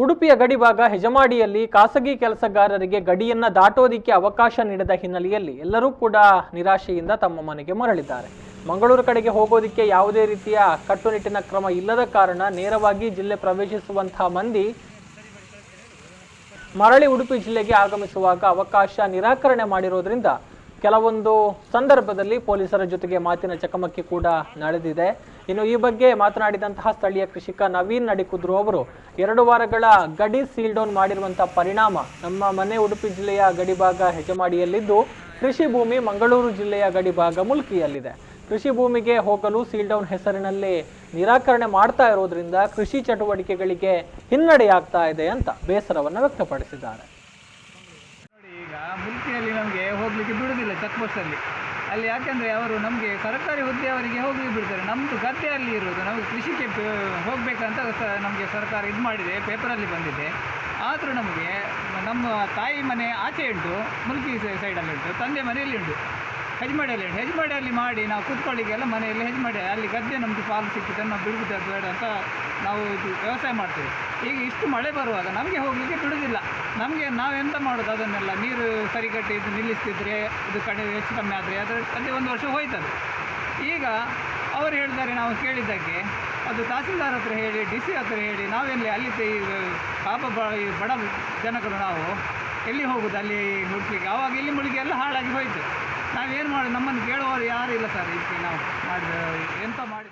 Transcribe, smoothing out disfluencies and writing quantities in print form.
ಉಡುಪಿಯ ಗಡಿಭಾಗ ಹೆಜಮಾಡಿಯಲ್ಲಿ ಖಾಸಗಿ ಕೆಲಸಗಾರರಿಗೆ ಗಡಿಯನ್ನ ದಾಟೋದಿಕ್ಕೆ ಅವಕಾಶ ನೀಡದ ಹಿನ್ನೆಲೆಯಲ್ಲಿ ಎಲ್ಲರೂ ಕೂಡ ನಿರಾಶೆಯಿಂದ ತಮ್ಮ ಮನೆಗೆ ಮರಳಿದ್ದಾರೆ. ಮಂಗಳೂರು ಕಡೆಗೆ ಹೋಗೋದಿಕ್ಕೆ ಯಾವುದೇ ರೀತಿಯ ಕಟ್ಟುನಿಟ್ಟಿನ ಕ್ರಮ ಇಲ್ಲದ ಕಾರಣ ನೇರವಾಗಿ ಜಿಲ್ಲೆ ಪ್ರವೇಶಿಸುವಂತಹ ಮಂದಿ ಮರಳಿ ಉಡುಪಿ ಜಿಲ್ಲೆಗೆ ಆಗಮಿಸುವಾಗ ಅವಕಾಶ ನಿರಾಕರಣೆ ಮಾಡಿರೋದ್ರಿಂದ ಕೆಲವೊಂದು ಸಂದರ್ಭದಲ್ಲಿ ಪೊಲೀಸರ ಜೊತೆಗೆ ಮಾತಿನ ಚಕಮಕಿ ಕೂಡ ನಡೆದಿದೆ. ಇನ್ನು ಈ ಬಗ್ಗೆ ಮಾತನಾಡಿದಂತಹ ಸ್ಥಳೀಯ ಕೃಷಿಕ ನವೀನ್ ನಡಿಕುದ್ರು ಅವರು 2 ವಾರಗಳ ಗಡಿ ಸೀಲ್ ಡೌನ್ ಮಾಡಿರುವಂತಹ ಪರಿಣಾಮ ನಮ್ಮ ಮನೆ ಉಡುಪಿ ಜಿಲ್ಲೆಯ ಗಡಿಭಾಗ ಹೆಜಮಾಡಿಯಲ್ಲಿದ್ದು ಕೃಷಿ ಭೂಮಿ ಮಂಗಳೂರು ಜಿಲ್ಲೆಯ ಗಡಿಭಾಗ ಮುಲ್ಕಿಯಲ್ಲಿದೆ. ಕೃಷಿ ಭೂಮಿಗೆ ಹೋಗಲು ಸೀಲ್ ಡೌನ್ ಹೆಸರಿನಲ್ಲಿ ನಿರಾಕರಣೆ ಮಾಡ್ತಾ ಇರೋದ್ರಿಂದ ಕೃಷಿ ಚಟುವಟಿಕೆಗಳಿಗೆ ಹಿನ್ನಡೆಯಾಗ್ತಾ ಇದೆ ಅಂತ ಬೇಸರವನ್ನು ವ್ಯಕ್ತಪಡಿಸಿದ್ದಾರೆ. ಈಗ ಮುಲ್ಕಿಯಲ್ಲಿ ನಮಗೆ ಹೋಗಲಿಕ್ಕೆ ಬಿಡುವುದಿಲ್ಲ ಚೆಕ್ ಪೋಸ್ಟಲ್ಲಿ. ಅಲ್ಲಿ ಯಾಕೆಂದರೆ ಅವರು ನಮಗೆ ಸರ್ಕಾರಿ ಹುದ್ದೆಯವರಿಗೆ ಹೋಗಲಿಕ್ಕೆ ಬಿಡ್ತಾರೆ. ನಮ್ಮದು ಗದ್ದೆಯಲ್ಲಿ ಇರೋದು ನಾವು ಕೃಷಿಗೆ ಹೋಗಬೇಕಂತ ನಮಗೆ ಸರ್ಕಾರ ಇದು ಮಾಡಿದೆ, ಪೇಪರಲ್ಲಿ ಬಂದಿದೆ. ಆದರೂ ನಮಗೆ ನಮ್ಮ ತಾಯಿ ಮನೆ ಆಚೆ ಉಂಟು, ಮುಲ್ಕಿ ಸೈಡಲ್ಲಿ ಉಂಟು, ತಂದೆ ಮನೆಯಲ್ಲಿ ಉಂಟು, ಹೆಜ್ಮಾಡಿಯಲ್ಲಿ ಉಂಟು. ಹೆಜ್ಮಾಡಿಯಲ್ಲಿ ಮಾಡಿ ನಾವು ಕೂತ್ಕೊಳ್ಳಿಕ್ಕೆಲ್ಲ ಮನೆಯಲ್ಲಿ ಹೆಜ್ಮಾಡಿ ಅಲ್ಲಿ ಗದ್ದೆ ನಮ್ಮದು ಪಾಲು ಸಿಕ್ಕಿದೆ, ನಾವು ಬಿಡುವುದು ಬೇಡ ಅಂತ ನಾವು ಇದು ವ್ಯವಸಾಯ ಮಾಡ್ತೇವೆ. ಈಗ ಇಷ್ಟು ಮಳೆ ಬರುವಾಗ ನಮಗೆ ಹೋಗಲಿಕ್ಕೆ ಬಿಡುವುದಿಲ್ಲ. ನಮಗೆ ನಾವೆಂತ ಮಾಡೋದು, ಅದನ್ನೆಲ್ಲ ನೀರು ಸರಿ ಕಟ್ಟಿ ಇದು ನಿಲ್ಲಿಸ್ತಿದ್ರೆ ಇದು ಹೆಚ್ಚು ಕಮ್ಮಿ ಆದರೆ ಅಲ್ಲಿ 1 ವರ್ಷ ಹೋಯ್ತದೆ. ಈಗ ಅವರು ಹೇಳಿದ್ದಾರೆ, ನಾವು ಕೇಳಿದ್ದಕ್ಕೆ ಅದು ತಹಸೀಲ್ದಾರ್ ಹತ್ರ ಹೇಳಿ DC ಹತ್ರ ಹೇಳಿ ನಾವೆಲ್ಲಿ ಅಲ್ಲಿ ಬಡ ಜನಗಳು ನಾವು ಎಲ್ಲಿ ಹೋಗೋದು ಅಲ್ಲಿ ಹುಡುಕ್ಲಿಕ್ಕೆ. ಆವಾಗ ಇಲ್ಲಿ ಮುಳುಗಿ ಎಲ್ಲ ಹಾಳಾಗಿ ಹೋಯಿತು. ನಾವೇನು ಮಾಡೋದು, ನಮ್ಮನ್ನು ಕೇಳುವವರು ಯಾರು ಇಲ್ಲ ಸರ್. ಇದಕ್ಕೆ ನಾವು ಮಾಡಿದ ಎಂತ ಮಾಡಿ